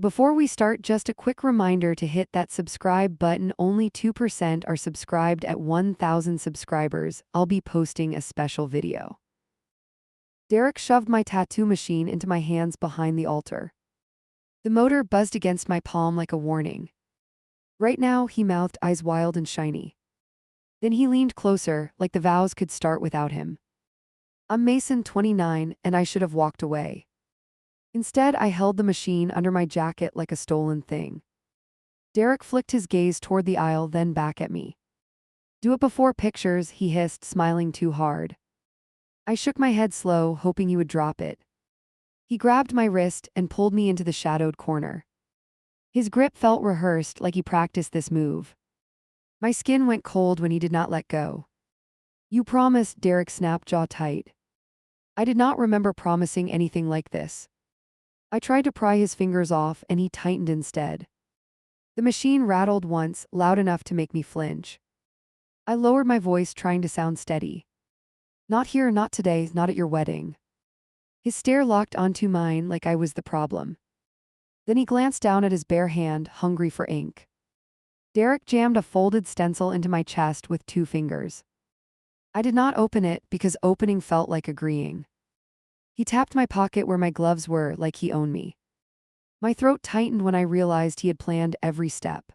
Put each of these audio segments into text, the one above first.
Before we start, just a quick reminder to hit that subscribe button. Only 2% are subscribed at 1,000 subscribers. I'll be posting a special video. Derek shoved my tattoo machine into my hands behind the altar. The motor buzzed against my palm like a warning. Right now, he mouthed, eyes wild and shiny. Then he leaned closer, like the vows could start without him. I'm Mason, 29, and I should have walked away. Instead, I held the machine under my jacket like a stolen thing. Derek flicked his gaze toward the aisle, then back at me. Do it before pictures, he hissed, smiling too hard. I shook my head slow, hoping he would drop it. He grabbed my wrist and pulled me into the shadowed corner. His grip felt rehearsed, like he practiced this move. My skin went cold when he did not let go. You promised, Derek snapped, jaw tight. I did not remember promising anything like this. I tried to pry his fingers off, and he tightened instead. The machine rattled once, loud enough to make me flinch. I lowered my voice, trying to sound steady. Not here, not today, not at your wedding. His stare locked onto mine like I was the problem. Then he glanced down at his bare hand, hungry for ink. Derek jammed a folded stencil into my chest with 2 fingers. I did not open it because opening felt like agreeing. He tapped my pocket where my gloves were, like he owned me. My throat tightened when I realized he had planned every step.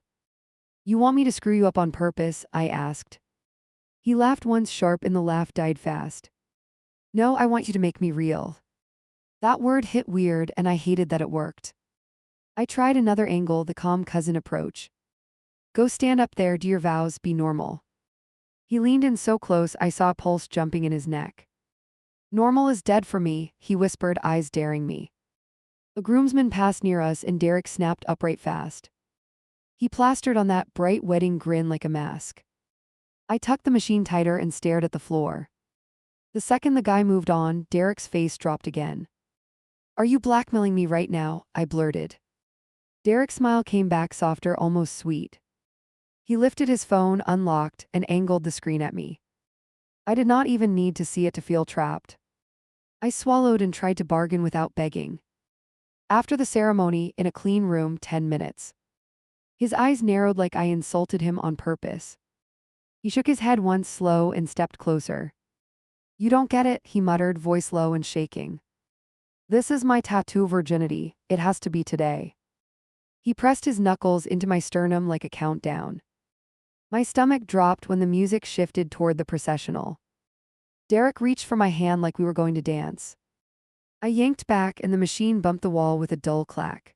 You want me to screw you up on purpose? I asked. He laughed once sharp, and the laugh died fast. No, I want you to make me real. That word hit weird, and I hated that it worked. I tried another angle, the calm cousin approach. Go stand up there, do your vows, be normal. He leaned in so close I saw a pulse jumping in his neck. Normal is dead for me, he whispered, eyes daring me. A groomsman passed near us, and Derek snapped upright fast. He plastered on that bright wedding grin like a mask. I tucked the machine tighter and stared at the floor. The second the guy moved on, Derek's face dropped again. Are you blackmailing me right now? I blurted. Derek's smile came back, softer, almost sweet. He lifted his phone, unlocked, and angled the screen at me. I did not even need to see it to feel trapped. I swallowed and tried to bargain without begging. After the ceremony, in a clean room, 10 minutes. His eyes narrowed like I insulted him on purpose. He shook his head once, slow, and stepped closer. You don't get it, he muttered, voice low and shaking. This is my tattoo virginity, it has to be today. He pressed his knuckles into my sternum like a countdown. My stomach dropped when the music shifted toward the processional. Derek reached for my hand like we were going to dance. I yanked back, and the machine bumped the wall with a dull clack.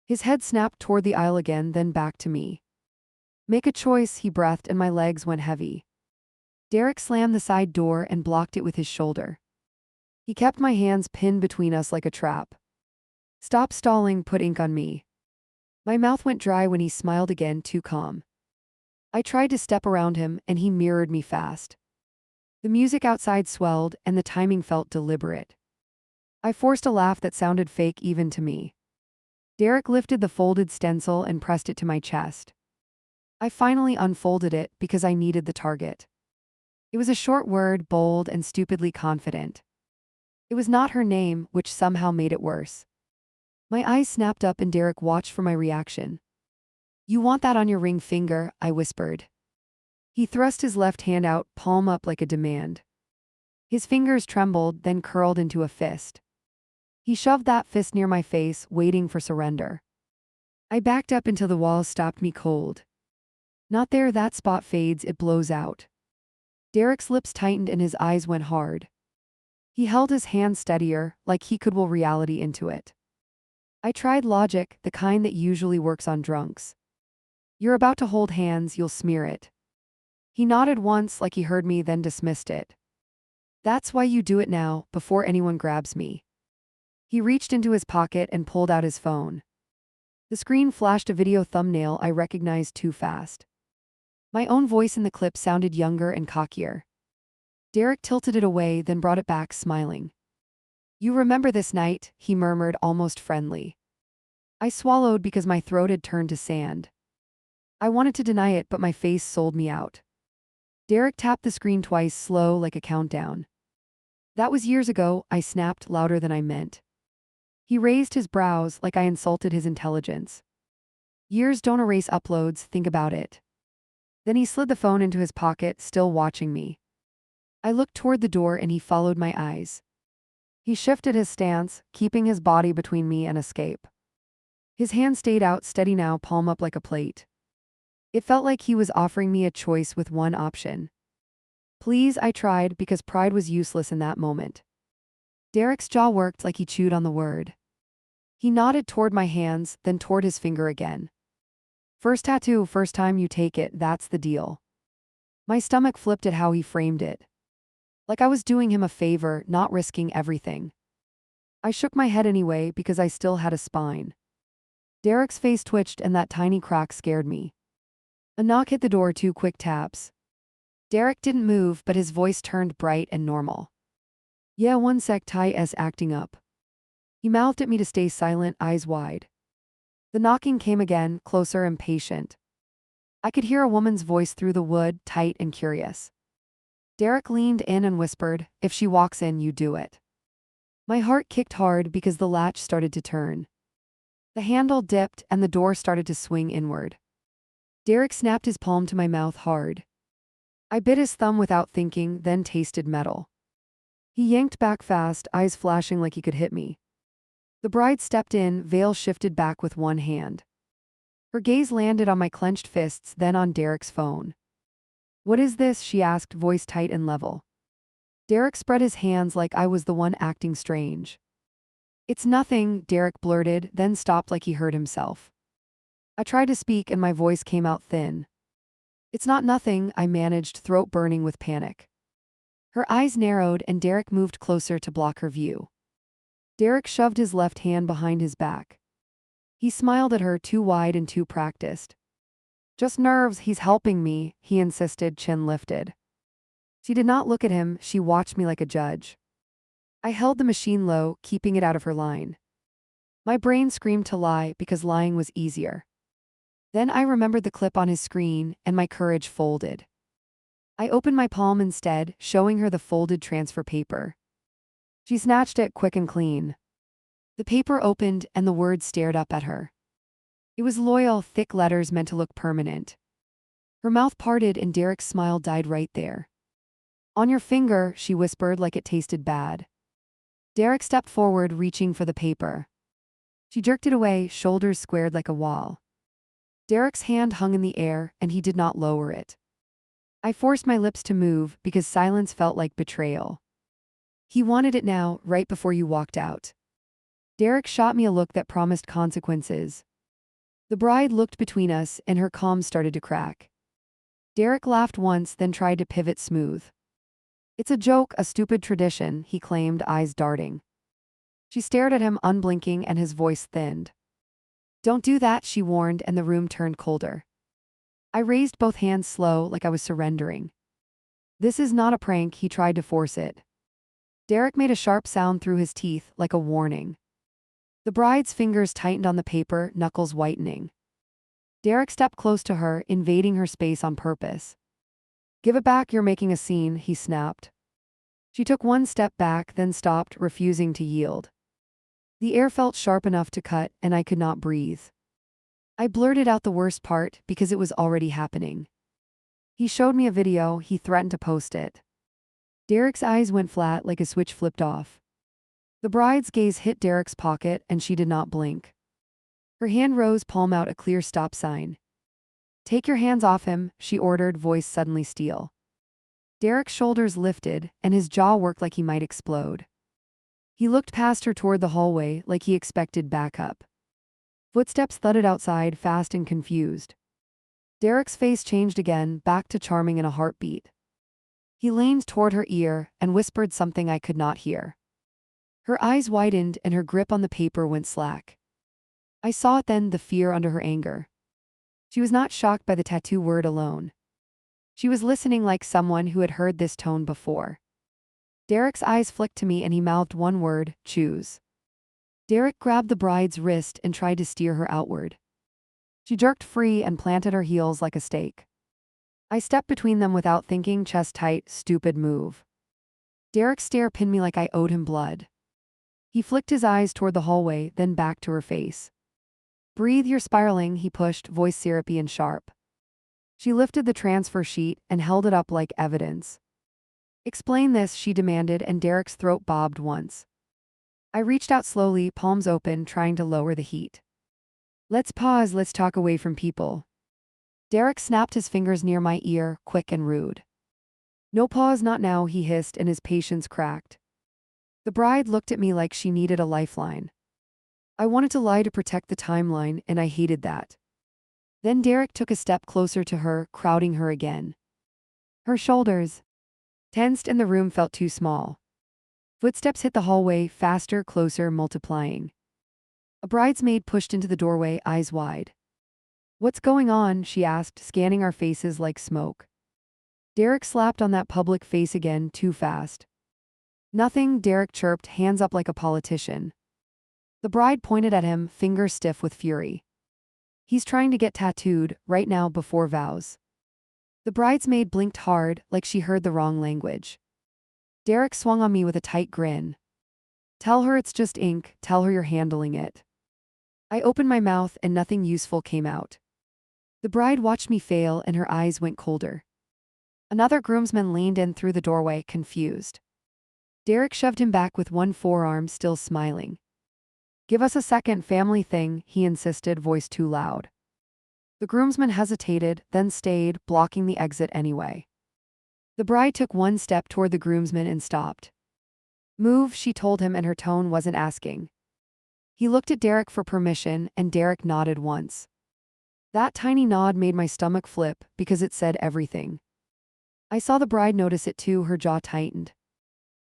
His head snapped toward the aisle again, then back to me. Make a choice, he breathed, and my legs went heavy. Derek slammed the side door and blocked it with his shoulder. He kept my hands pinned between us like a trap. Stop stalling, put ink on me. My mouth went dry when he smiled again, too calm. I tried to step around him, and he mirrored me fast. The music outside swelled, and the timing felt deliberate. I forced a laugh that sounded fake even to me. Derek lifted the folded stencil and pressed it to my chest. I finally unfolded it because I needed the target. It was a short word, bold and stupidly confident. It was not her name, which somehow made it worse. My eyes snapped up, and Derek watched for my reaction. You want that on your ring finger? I whispered. He thrust his left hand out, palm up like a demand. His fingers trembled, then curled into a fist. He shoved that fist near my face, waiting for surrender. I backed up until the walls stopped me cold. Not there, that spot fades, it blows out. Derek's lips tightened and his eyes went hard. He held his hand steadier, like he could will reality into it. I tried logic, the kind that usually works on drunks. You're about to hold hands, you'll smear it. He nodded once like he heard me, then dismissed it. That's why you do it now, before anyone grabs me. He reached into his pocket and pulled out his phone. The screen flashed a video thumbnail I recognized too fast. My own voice in the clip sounded younger and cockier. Derek tilted it away, then brought it back, smiling. You remember this night? He murmured, almost friendly. I swallowed because my throat had turned to sand. I wanted to deny it, but my face sold me out. Derek tapped the screen twice, slow like a countdown. That was years ago, I snapped, louder than I meant. He raised his brows like I insulted his intelligence. Years don't erase uploads, think about it. Then he slid the phone into his pocket, still watching me. I looked toward the door and he followed my eyes. He shifted his stance, keeping his body between me and escape. His hand stayed out steady now, palm up like a plate. It felt like he was offering me a choice with one option. Please, I tried, because pride was useless in that moment. Derek's jaw worked like he chewed on the word. He nodded toward my hands, then toward his finger again. First tattoo, first time you take it, that's the deal. My stomach flipped at how he framed it. Like I was doing him a favor, not risking everything. I shook my head anyway because I still had a spine. Derek's face twitched and that tiny crack scared me. A knock hit the door, 2 quick taps. Derek didn't move, but his voice turned bright and normal. Yeah, one sec, Ty S acting up. He mouthed at me to stay silent, eyes wide. The knocking came again, closer, impatient. I could hear a woman's voice through the wood, tight and curious. Derek leaned in and whispered, if she walks in, you do it. My heart kicked hard because the latch started to turn. The handle dipped and the door started to swing inward. Derek snapped his palm to my mouth hard. I bit his thumb without thinking, then tasted metal. He yanked back fast, eyes flashing like he could hit me. The bride stepped in, veil shifted back with one hand. Her gaze landed on my clenched fists, then on Derek's phone. What is this? She asked, voice tight and level. Derek spread his hands like I was the one acting strange. It's nothing, Derek blurted, then stopped like he heard himself. I tried to speak and my voice came out thin. It's not nothing, I managed, throat burning with panic. Her eyes narrowed and Derek moved closer to block her view. Derek shoved his left hand behind his back. He smiled at her, too wide and too practiced. Just nerves, he's helping me, he insisted, chin lifted. She did not look at him, she watched me like a judge. I held the machine low, keeping it out of her line. My brain screamed to lie because lying was easier. Then I remembered the clip on his screen, and my courage folded. I opened my palm instead, showing her the folded transfer paper. She snatched it quick and clean. The paper opened, and the words stared up at her. It was loyal, thick letters meant to look permanent. Her mouth parted and Derek's smile died right there. On your finger, she whispered like it tasted bad. Derek stepped forward, reaching for the paper. She jerked it away, shoulders squared like a wall. Derek's hand hung in the air, and he did not lower it. I forced my lips to move because silence felt like betrayal. He wanted it now, right before you walked out. Derek shot me a look that promised consequences. The bride looked between us, and her calm started to crack. Derek laughed once, then tried to pivot smooth. It's a joke, a stupid tradition, he claimed, eyes darting. She stared at him, unblinking, and his voice thinned. Don't do that, she warned, and the room turned colder. I raised both hands slow, like I was surrendering. This is not a prank, he tried to force it. Derek made a sharp sound through his teeth, like a warning. The bride's fingers tightened on the paper, knuckles whitening. Derek stepped close to her, invading her space on purpose. Give it back, you're making a scene, he snapped. She took one step back, then stopped, refusing to yield. The air felt sharp enough to cut, and I could not breathe. I blurted out the worst part because it was already happening. He showed me a video, he threatened to post it. Derek's eyes went flat like a switch flipped off. The bride's gaze hit Derek's pocket, and she did not blink. Her hand rose, palm out, a clear stop sign. Take your hands off him, she ordered, voice suddenly steel. Derek's shoulders lifted, and his jaw worked like he might explode. He looked past her toward the hallway like he expected backup. Footsteps thudded outside, fast and confused. Derek's face changed again, back to charming in a heartbeat. He leaned toward her ear and whispered something I could not hear. Her eyes widened and her grip on the paper went slack. I saw it then, the fear under her anger. She was not shocked by the tattoo word alone. She was listening like someone who had heard this tone before. Derek's eyes flicked to me and he mouthed one word, choose. Derek grabbed the bride's wrist and tried to steer her outward. She jerked free and planted her heels like a stake. I stepped between them without thinking, chest tight, stupid move. Derek's stare pinned me like I owed him blood. He flicked his eyes toward the hallway, then back to her face. Breathe, you're spiraling, he pushed, voice syrupy and sharp. She lifted the transfer sheet and held it up like evidence. Explain this, she demanded, and Derek's throat bobbed once. I reached out slowly, palms open, trying to lower the heat. Let's pause, let's talk away from people. Derek snapped his fingers near my ear, quick and rude. No pause, not now, he hissed, and his patience cracked. The bride looked at me like she needed a lifeline. I wanted to lie to protect the timeline, and I hated that. Then Derek took a step closer to her, crowding her again. Her shoulders tensed and the room felt too small. Footsteps hit the hallway, faster, closer, multiplying. A bridesmaid pushed into the doorway, eyes wide. What's going on? She asked, scanning our faces like smoke. Derek slapped on that public face again, too fast. Nothing, Derek chirped, hands up like a politician. The bride pointed at him, finger stiff with fury. He's trying to get tattooed, right now before vows. The bridesmaid blinked hard, like she heard the wrong language. Derek swung on me with a tight grin. Tell her it's just ink, tell her you're handling it. I opened my mouth and nothing useful came out. The bride watched me fail and her eyes went colder. Another groomsman leaned in through the doorway, confused. Derek shoved him back with one forearm, still smiling. Give us a second, family thing, he insisted, voice too loud. The groomsman hesitated, then stayed, blocking the exit anyway. The bride took one step toward the groomsman and stopped. Move, she told him, and her tone wasn't asking. He looked at Derek for permission, and Derek nodded once. That tiny nod made my stomach flip, because it said everything. I saw the bride notice it too, her jaw tightened.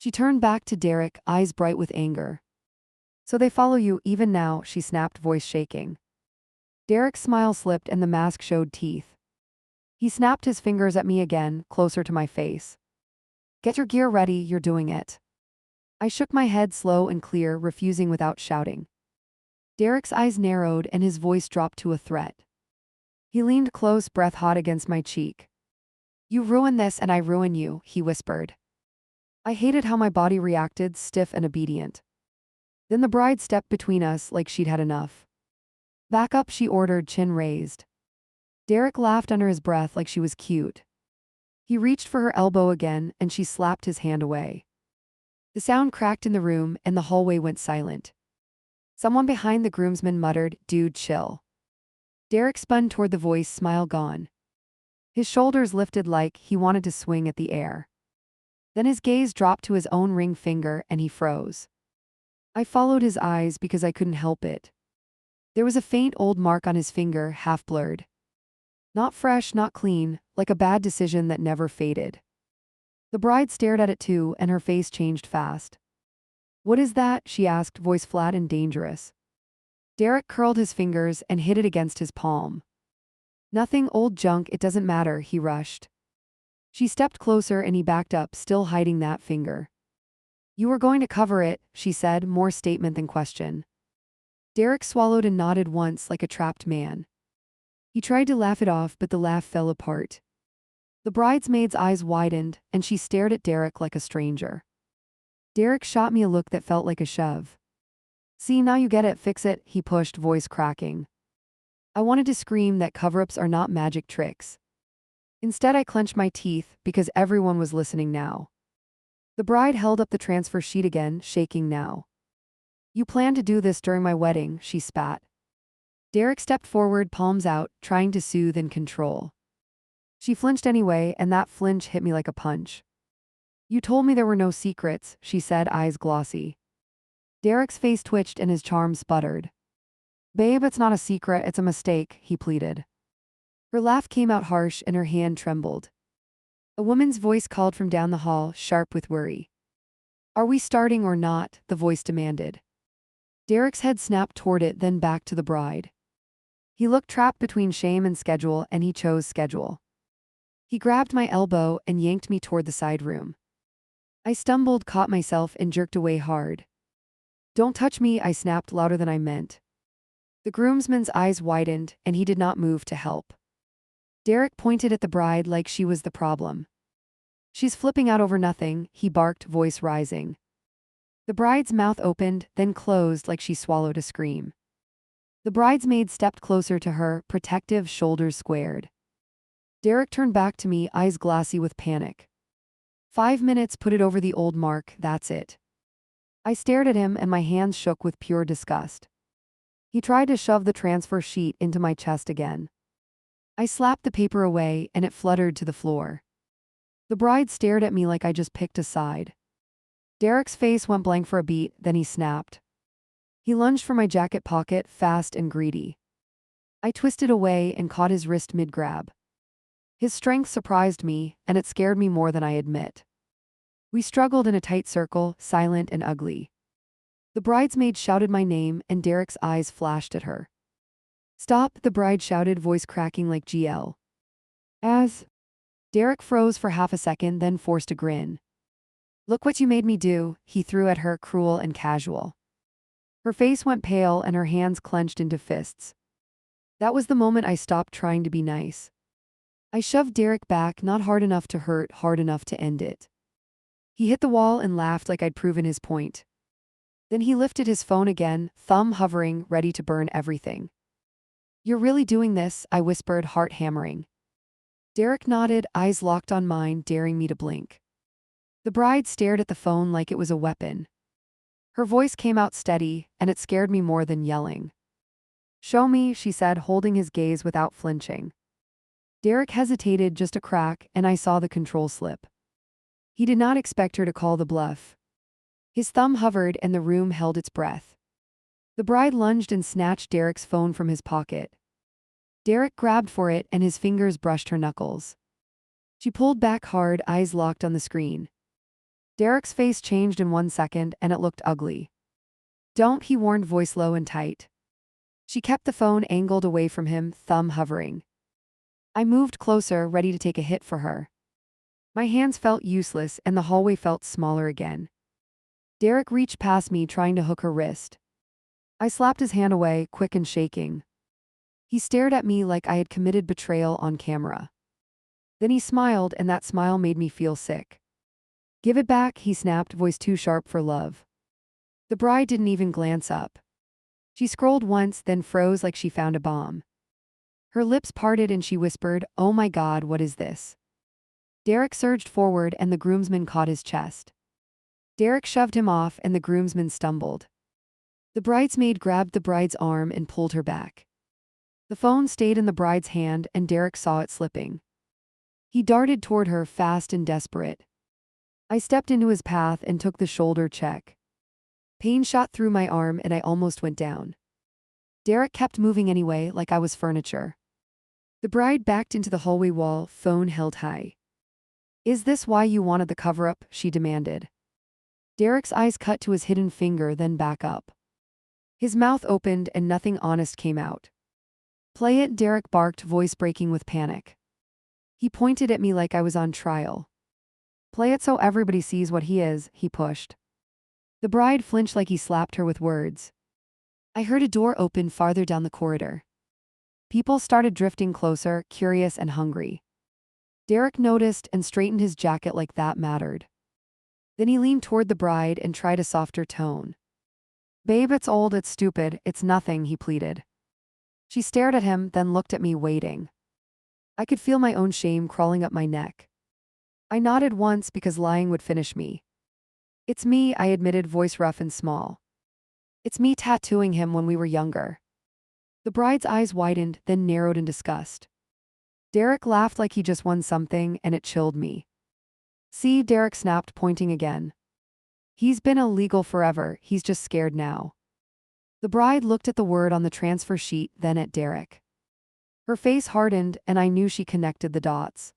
She turned back to Derek, eyes bright with anger. So they follow you, even now, she snapped, voice shaking. Derek's smile slipped and the mask showed teeth. He snapped his fingers at me again, closer to my face. Get your gear ready, you're doing it. I shook my head slow and clear, refusing without shouting. Derek's eyes narrowed and his voice dropped to a threat. He leaned close, breath hot against my cheek. You ruin this and I ruin you, he whispered. I hated how my body reacted, stiff and obedient. Then the bride stepped between us like she'd had enough. Back up, she ordered, chin raised. Derek laughed under his breath like she was cute. He reached for her elbow again, and she slapped his hand away. The sound cracked in the room, and the hallway went silent. Someone behind the groomsman muttered, "Dude, chill." Derek spun toward the voice, smile gone. His shoulders lifted like he wanted to swing at the air. Then his gaze dropped to his own ring finger, and he froze. I followed his eyes because I couldn't help it. There was a faint old mark on his finger, half blurred. Not fresh, not clean, like a bad decision that never faded. The bride stared at it too, and her face changed fast. What is that? She asked, voice flat and dangerous. Derek curled his fingers and hit it against his palm. Nothing, old junk, it doesn't matter, he rushed. She stepped closer and he backed up, still hiding that finger. You were going to cover it, she said, more statement than question. Derek swallowed and nodded once like a trapped man. He tried to laugh it off, but the laugh fell apart. The bridesmaid's eyes widened, and she stared at Derek like a stranger. Derek shot me a look that felt like a shove. See, now you get it, fix it, he pushed, voice cracking. I wanted to scream that cover-ups are not magic tricks. Instead, I clenched my teeth, because everyone was listening now. The bride held up the transfer sheet again, shaking now. You planned to do this during my wedding, she spat. Derek stepped forward, palms out, trying to soothe and control. She flinched anyway, and that flinch hit me like a punch. You told me there were no secrets, she said, eyes glossy. Derek's face twitched and his charm sputtered. Babe, it's not a secret, it's a mistake, he pleaded. Her laugh came out harsh and her hand trembled. A woman's voice called from down the hall, sharp with worry. Are we starting or not? The voice demanded. Derek's head snapped toward it, then back to the bride. He looked trapped between shame and schedule, and he chose schedule. He grabbed my elbow and yanked me toward the side room. I stumbled, caught myself, and jerked away hard. Don't touch me, I snapped louder than I meant. The groomsman's eyes widened, and he did not move to help. Derek pointed at the bride like she was the problem. She's flipping out over nothing, he barked, voice rising. The bride's mouth opened, then closed like she swallowed a scream. The bridesmaid stepped closer to her, protective, shoulders squared. Derek turned back to me, eyes glassy with panic. 5 minutes, put it over the old mark, that's it. I stared at him and my hands shook with pure disgust. He tried to shove the transfer sheet into my chest again. I slapped the paper away and it fluttered to the floor. The bride stared at me like I just picked a side. Derek's face went blank for a beat, then he snapped. He lunged for my jacket pocket, fast and greedy. I twisted away and caught his wrist mid-grab. His strength surprised me, and it scared me more than I admit. We struggled in a tight circle, silent and ugly. The bridesmaid shouted my name, and Derek's eyes flashed at her. "Stop," the bride shouted, voice cracking like GL. "As?" Derek froze for half a second, then forced a grin. "Look what you made me do," he threw at her, cruel and casual. Her face went pale and her hands clenched into fists. That was the moment I stopped trying to be nice. I shoved Derek back, not hard enough to hurt, hard enough to end it. He hit the wall and laughed like I'd proven his point. Then he lifted his phone again, thumb hovering, ready to burn everything. "You're really doing this?" I whispered, heart hammering. Derek nodded, eyes locked on mine, daring me to blink. The bride stared at the phone like it was a weapon. Her voice came out steady, and it scared me more than yelling. "Show me," she said, holding his gaze without flinching. Derek hesitated just a crack, and I saw the control slip. He did not expect her to call the bluff. His thumb hovered and the room held its breath. The bride lunged and snatched Derek's phone from his pocket. Derek grabbed for it and his fingers brushed her knuckles. She pulled back hard, eyes locked on the screen. Derek's face changed in 1 second and it looked ugly. "Don't," he warned, voice low and tight. She kept the phone angled away from him, thumb hovering. I moved closer, ready to take a hit for her. My hands felt useless and the hallway felt smaller again. Derek reached past me, trying to hook her wrist. I slapped his hand away, quick and shaking. He stared at me like I had committed betrayal on camera. Then he smiled, and that smile made me feel sick. "Give it back," he snapped, voice too sharp for love. The bride didn't even glance up. She scrolled once, then froze like she found a bomb. Her lips parted and she whispered, "Oh my God, what is this?" Derek surged forward and the groomsman caught his chest. Derek shoved him off and the groomsman stumbled. The bridesmaid grabbed the bride's arm and pulled her back. The phone stayed in the bride's hand and Derek saw it slipping. He darted toward her, fast and desperate. I stepped into his path and took the shoulder check. Pain shot through my arm and I almost went down. Derek kept moving anyway, like I was furniture. The bride backed into the hallway wall, phone held high. "Is this why you wanted the cover-up?" she demanded. Derek's eyes cut to his hidden finger, then back up. His mouth opened and nothing honest came out. "Play it," Derek barked, voice breaking with panic. He pointed at me like I was on trial. "Play it so everybody sees what he is," he pushed. The bride flinched like he slapped her with words. I heard a door open farther down the corridor. People started drifting closer, curious and hungry. Derek noticed and straightened his jacket like that mattered. Then he leaned toward the bride and tried a softer tone. "Babe, it's old, it's stupid, it's nothing," he pleaded. She stared at him, then looked at me, waiting. I could feel my own shame crawling up my neck. I nodded once because lying would finish me. "It's me," I admitted, voice rough and small. "It's me tattooing him when we were younger." The bride's eyes widened, then narrowed in disgust. Derek laughed like he just won something, and it chilled me. "See," Derek snapped, pointing again. "He's been illegal forever, he's just scared now." The bride looked at the word on the transfer sheet, then at Derek. Her face hardened, and I knew she connected the dots.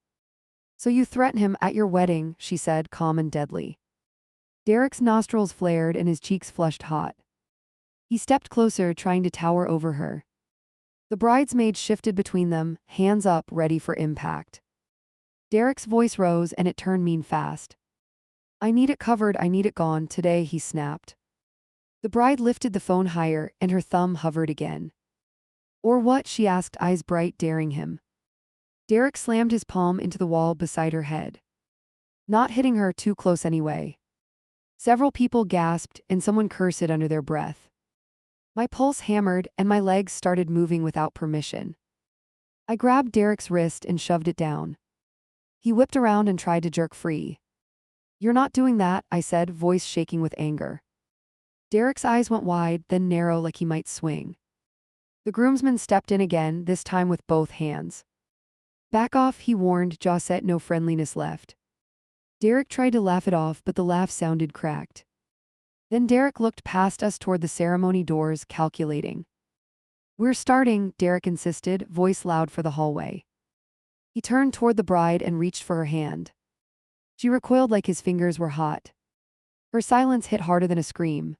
"So you threaten him at your wedding," she said, calm and deadly. Derek's nostrils flared and his cheeks flushed hot. He stepped closer, trying to tower over her. The bridesmaid shifted between them, hands up, ready for impact. Derek's voice rose and it turned mean fast. "I need it covered, I need it gone, today," he snapped. The bride lifted the phone higher and her thumb hovered again. "Or what?" she asked, eyes bright, daring him. Derek slammed his palm into the wall beside her head. "Not hitting her too close anyway." Several people gasped and someone cursed under their breath. My pulse hammered and my legs started moving without permission. I grabbed Derek's wrist and shoved it down. He whipped around and tried to jerk free. "You're not doing that," I said, voice shaking with anger. Derek's eyes went wide, then narrow like he might swing. The groomsman stepped in again, this time with both hands. "Back off," he warned, jaw set, no friendliness left. Derek tried to laugh it off, but the laugh sounded cracked. Then Derek looked past us toward the ceremony doors, calculating. "We're starting," Derek insisted, voice loud for the hallway. He turned toward the bride and reached for her hand. She recoiled like his fingers were hot. Her silence hit harder than a scream.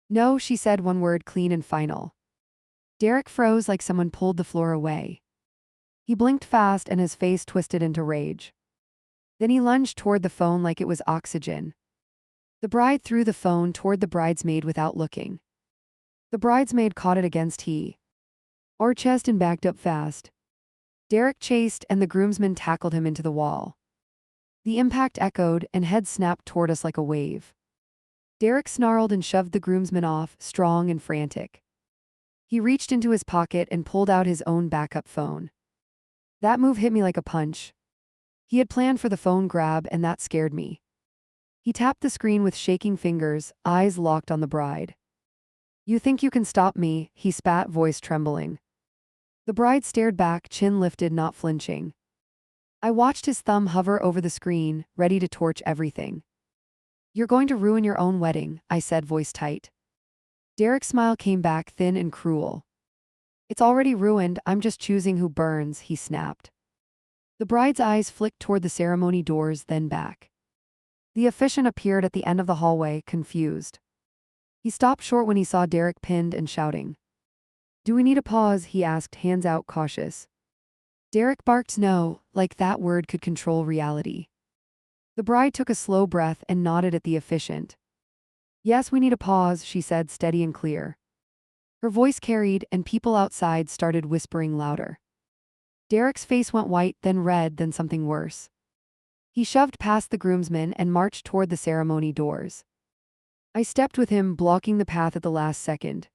"No," she said, one word clean and final. Derek froze like someone pulled the floor away. He blinked fast and his face twisted into rage. Then he lunged toward the phone like it was oxygen. The bride threw the phone toward the bridesmaid without looking. The bridesmaid caught it against her chest and backed up fast. Derek chased and the groomsman tackled him into the wall. The impact echoed and heads snapped toward us like a wave. Derek snarled and shoved the groomsman off, strong and frantic. He reached into his pocket and pulled out his own backup phone. That move hit me like a punch. He had planned for the phone grab and that scared me. He tapped the screen with shaking fingers, eyes locked on the bride. "You think you can stop me?" he spat, voice trembling. The bride stared back, chin lifted, not flinching. I watched his thumb hover over the screen, ready to torch everything. "You're going to ruin your own wedding," I said, voice tight. Derek's smile came back, thin and cruel. "It's already ruined, I'm just choosing who burns," he snapped. The bride's eyes flicked toward the ceremony doors, then back. The officiant appeared at the end of the hallway, confused. He stopped short when he saw Derek pinned and shouting. "Do we need a pause?" he asked, hands out, cautious. Derek barked no, like that word could control reality. The bride took a slow breath and nodded at the officiant. "Yes, we need a pause," she said, steady and clear. Her voice carried, and people outside started whispering louder. Derek's face went white, then red, then something worse. He shoved past the groomsmen and marched toward the ceremony doors. I stepped with him, blocking the path at the last second.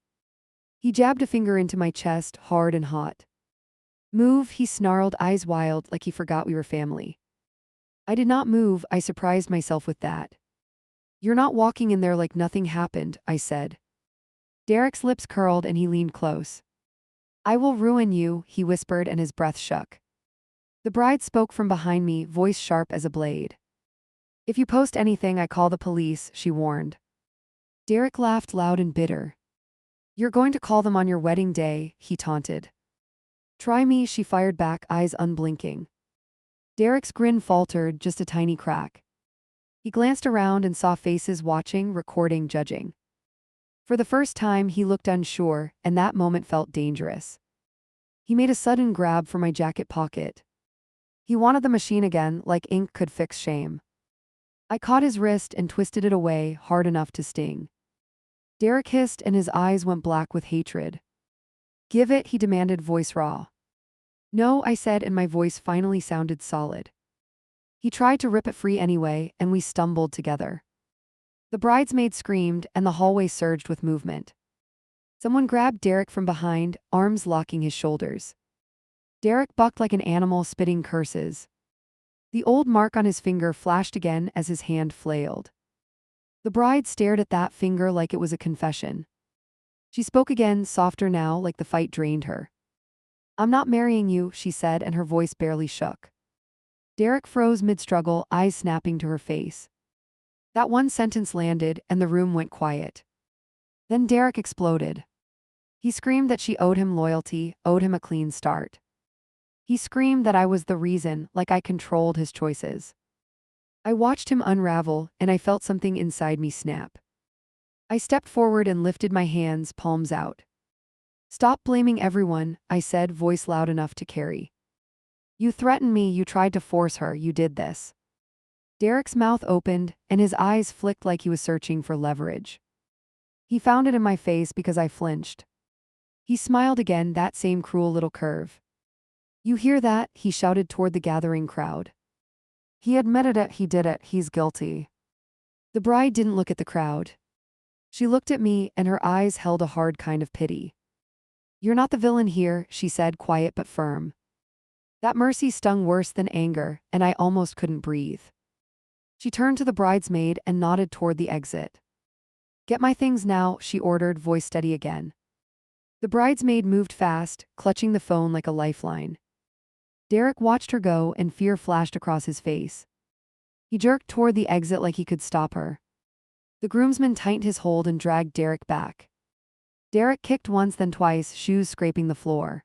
He jabbed a finger into my chest, hard and hot. "Move," he snarled, eyes wild, like he forgot we were family. I did not move, I surprised myself with that. "You're not walking in there like nothing happened," I said. Derek's lips curled and he leaned close. "I will ruin you," he whispered, and his breath shook. The bride spoke from behind me, voice sharp as a blade. "If you post anything, I call the police," she warned. Derek laughed loud and bitter. "You're going to call them on your wedding day," he taunted. "Try me," she fired back, eyes unblinking. Derek's grin faltered, just a tiny crack. He glanced around and saw faces watching, recording, judging. For the first time, he looked unsure, and that moment felt dangerous. He made a sudden grab for my jacket pocket. He wanted the machine again, like ink could fix shame. I caught his wrist and twisted it away, hard enough to sting. Derek hissed and his eyes went black with hatred. "Give it," he demanded, voice raw. "No," I said, and my voice finally sounded solid. He tried to rip it free anyway, and we stumbled together. The bridesmaid screamed, and the hallway surged with movement. Someone grabbed Derek from behind, arms locking his shoulders. Derek bucked like an animal, spitting curses. The old mark on his finger flashed again as his hand flailed. The bride stared at that finger like it was a confession. She spoke again, softer now, like the fight drained her. "I'm not marrying you," she said, and her voice barely shook. Derek froze mid-struggle, eyes snapping to her face. That one sentence landed, and the room went quiet. Then Derek exploded. He screamed that she owed him loyalty, owed him a clean start. He screamed that I was the reason, like I controlled his choices. I watched him unravel, and I felt something inside me snap. I stepped forward and lifted my hands, palms out. "Stop blaming everyone," I said, voice loud enough to carry. "You threatened me, you tried to force her, you did this." Derek's mouth opened, and his eyes flicked like he was searching for leverage. He found it in my face because I flinched. He smiled again, that same cruel little curve. "You hear that?" he shouted toward the gathering crowd. "He admitted it, he did it, he's guilty." The bride didn't look at the crowd. She looked at me, and her eyes held a hard kind of pity. "You're not the villain here," she said, quiet but firm. That mercy stung worse than anger, and I almost couldn't breathe. She turned to the bridesmaid and nodded toward the exit. "Get my things now," she ordered, voice steady again. The bridesmaid moved fast, clutching the phone like a lifeline. Derek watched her go, and fear flashed across his face. He jerked toward the exit like he could stop her. The groomsman tightened his hold and dragged Derek back. Derek kicked once, then twice, shoes scraping the floor.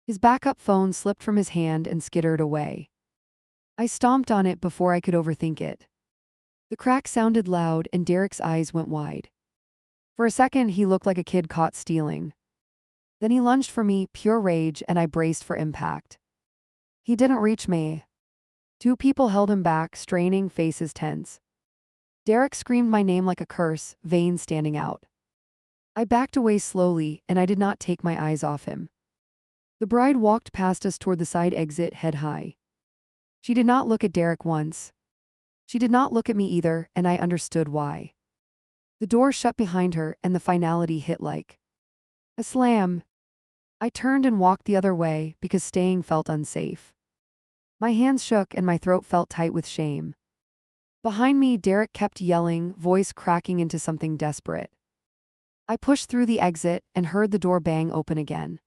His backup phone slipped from his hand and skittered away. I stomped on it before I could overthink it. The crack sounded loud, and Derek's eyes went wide. For a second, he looked like a kid caught stealing. Then he lunged for me, pure rage, and I braced for impact. He didn't reach me. Two people held him back, straining, faces tense. Derek screamed my name like a curse, veins standing out. I backed away slowly, and I did not take my eyes off him. The bride walked past us toward the side exit, head high. She did not look at Derek once. She did not look at me either, and I understood why. The door shut behind her, and the finality hit like a slam. I turned and walked the other way because staying felt unsafe. My hands shook and my throat felt tight with shame. Behind me, Derek kept yelling, voice cracking into something desperate. I pushed through the exit and heard the door bang open again.